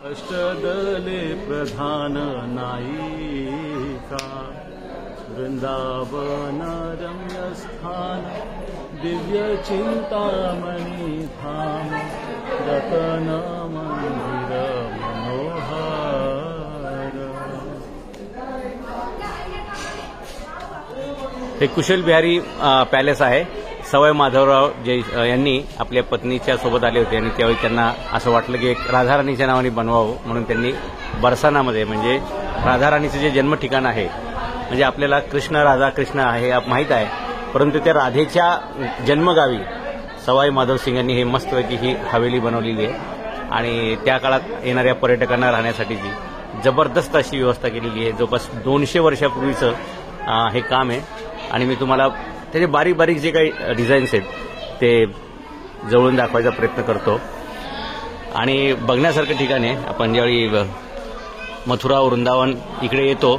अष्टदले प्रधान नायिका वृंदावन रम्यस्थान दिव्य चिंतामणि धाम रतन मंदिर मनोहर। हे कुशल बिहारी पॅलेस आहे। सवाई माधवराव यांनी आपल्या पत्नीच्या सोबत आले होते आणि त्यावेळी त्यांना असं वाटलं की एक राधाराणीच्या नावाने बनवावं, म्हणून त्यांनी बरसानामध्ये म्हणजे राधाराणीचं जे जन्म ठिकाण आहे, म्हणजे आपल्याला कृष्ण राधा कृष्ण आहे माहीत आहे, परंतु त्या राधेच्या जन्मगावी सवाई माधव सिंग यांनी हे मस्तपैकी ही हवेली बनवलेली आहे आणि त्या काळात येणाऱ्या पर्यटकांना राहण्यासाठीची जबरदस्त अशी व्यवस्था केलेली आहे। जवळपास 200 वर्षापूर्वीचं हे काम आहे आणि मी तुम्हाला त्याचे बारीक बारीक जे काही डिझाईन्स आहेत ते जवळून दाखवायचा प्रयत्न करतो। आणि बघण्यासारखं ठिकाण आहे। आपण ज्यावेळी मथुरा वृंदावन इकडे येतो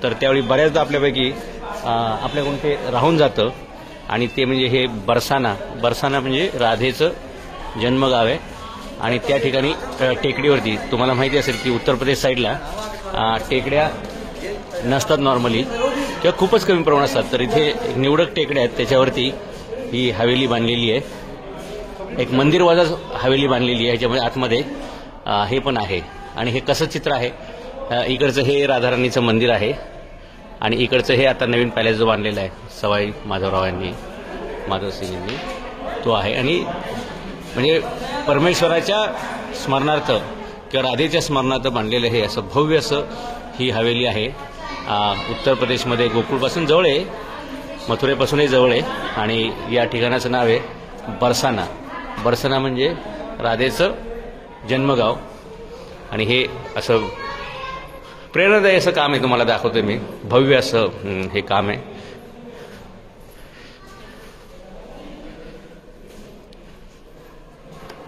तर त्यावेळी बऱ्याचदा आपल्यापैकी आपल्याकडून ते राहून जातं आणि ते म्हणजे हे बरसाना म्हणजे राधेचं जन्मगाव आहे आणि त्या ठिकाणी टेकडीवरती तुम्हाला माहिती असेल की उत्तर प्रदेश साईडला टेकड्या नसतात नॉर्मली किंवा खूपच कमी प्रमाणात असतात, तर इथे एक निवडक टेकड्या आहेत त्याच्यावरती ही हवेली बांधलेली आहे। एक मंदिरवाजा हवेली बांधलेली आहे, ह्याच्यामध्ये आतमध्ये हे पण आहे आणि हे कसं चित्र आहे, इकडचं हे राधाराणीचं मंदिर आहे आणि इकडचं हे आता नवीन पॅलेस जो बांधलेला आहे सवाई माधवराव यांनी माधवसिंग यांनी तो आहे। आणि म्हणजे परमेश्वराच्या स्मरणार्थ किंवा राधेच्या स्मरणार्थ बांधलेलं हे असं भव्य असं ही हवेली आहे। उत्तर प्रदेशमध्ये गोकुळपासून जवळ आहे, मथुरेपासूनही जवळ आहे आणि या ठिकाणाचं नाव आहे बरसाना म्हणजे राधेचं जन्मगाव। आणि हे असं प्रेरणादायी असं काम आहे, तुम्हाला दाखवतोय मी, भव्य असं हे काम आहे।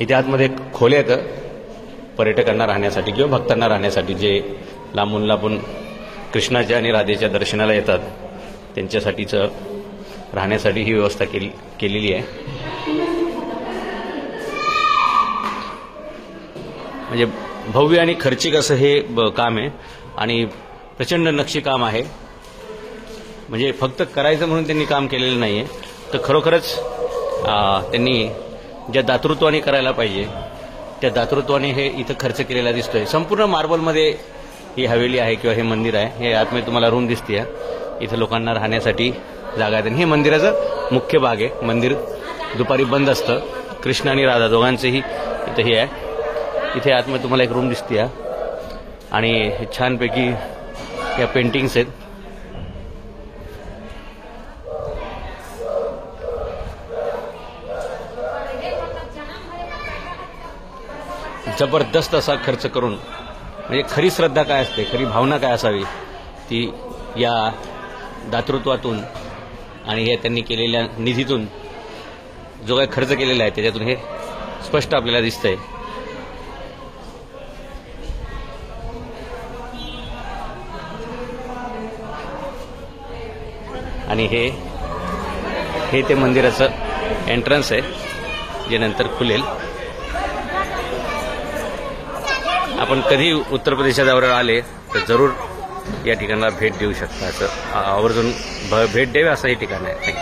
इथे आतमध्ये खोल्या आहेत पर्यटकांना राहण्यासाठी किंवा भक्तांना राहण्यासाठी, जे लांबून लांबून कृष्णाच्या आणि राधेच्या दर्शनाला येतात त्यांच्यासाठीचं राहण्यासाठी ही व्यवस्था केलेली आहे। म्हणजे भव्य आणि खर्चिक असं हे काम आहे आणि प्रचंड नक्षी काम आहे। म्हणजे फक्त करायचं म्हणून त्यांनी काम केलेलं नाही आहे, तर खरोखरच त्यांनी ज्या दातृत्वाने करायला पाहिजे त्या दातृत्वाने हे इथं खर्च केलेला दिसतोय। संपूर्ण मार्बलमध्ये ही हवेली आहे किंवा हे मंदिर आहे। हे आतमध्ये तुम्हाला रूम दिसते, इथं लोकांना राहण्यासाठी जागा आहे। हे मंदिराचं मुख्य भाग आहे। मंदिर दुपारी बंद असतं, कृष्ण आणि राधा दोघांचंही इथं हे आहे। इथे आतमध्ये तुम्हाला एक रूम दिसते आणि हे छानपैकी या पेंटिंग्स आहेत। जबरदस्त असा खर्च करून, म्हणजे खरी श्रद्धा काय असते, खरी भावना काय असावी, ती या दातृत्वातून आणि हे त्यांनी केलेल्या निधीतून जो काही खर्च केलेला आहे त्याच्यातून हे स्पष्ट आपल्याला दिसतंय। आणि हे ते मंदिराचं एंट्रन्स आहे जे नंतर खुलेल। आपण कधी उत्तर प्रदेशात आले तर जरूर या ठिकाणाला भेट देऊ शकता, असं आवर्जून भेट द्यावी असं हे ठिकाण आहे।